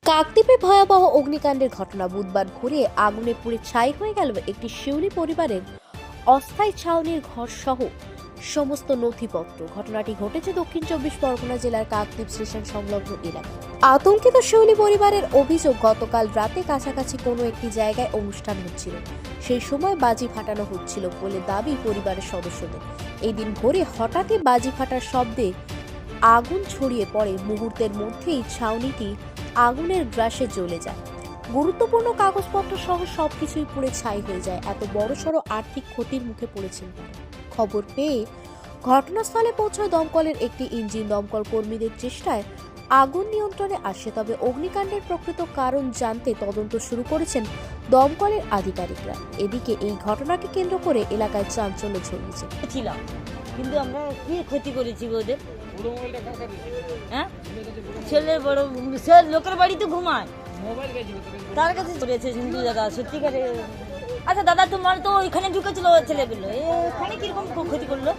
কাকদ্বীপে ভয়াবহ অগ্নিকাণ্ডের ঘটনা। বুধবার ভোরে আগুনে পুড়ে ছাই হয়ে গেল একটি শিউলি পরিবারের অস্থায়ী ছাউনির ঘর সহ সমস্ত নথিপত্র। ঘটনাটি ঘটেছে দক্ষিণ 24 পরগনা জেলার কাকদ্বীপ স্টেশন সংলগ্ন এলাকায়। আতঙ্কিত শিউলি পরিবারের অভিযোগ, গতকাল রাতে কাছাকাছি কোনো একটি জায়গায় অনুষ্ঠান হচ্ছিল, সেই সময় বাজি ফাটানো হচ্ছিল বলে দাবি পরিবারের সদস্যদের। এই দিন ভোরে হঠাৎই বাজি ফাটার শব্দে আগুন ছড়িয়ে পড়ে। মুহূর্তের মধ্যেই ছাউনিটি আগুনের গ্রাসে জ্বলে যায়। গুরুত্বপূর্ণ কাগজপত্র সহ সবকিছুই পুড়ে ছাই হয়ে যায়। এত বড়সড় আর্থিক ক্ষতির মুখে পড়েছেন তারা। খবর পেয়ে ঘটনাস্থলে পৌঁছায় দমকলের একটি ইঞ্জিন। দমকল কর্মীদের চেষ্টায় আগুন নিয়ন্ত্রণে আসে, তবে অগ্নিকাণ্ডের প্রকৃত কারণ জানতে তদন্ত শুরু করেছেন দমকলের আধিকারিকরা। এদিকে এই ঘটনাকে কেন্দ্র করে এলাকায় চাঞ্চল্য ছড়িয়েছে। ছিলাম, কিন্তু আমরা কি ক্ষতি করেছি ওদের? হ্যাঁ, ছেলে বড় সে লোকের বাড়িতে ঘুমায়, তার কাছে চলেছে কিন্তু দাদা সত্যিকারে। আচ্ছা দাদা, তোমার তো ওইখানে ঢুকেছিল ছেলেগুলো, এখানে কিরকম ক্ষতি করলো?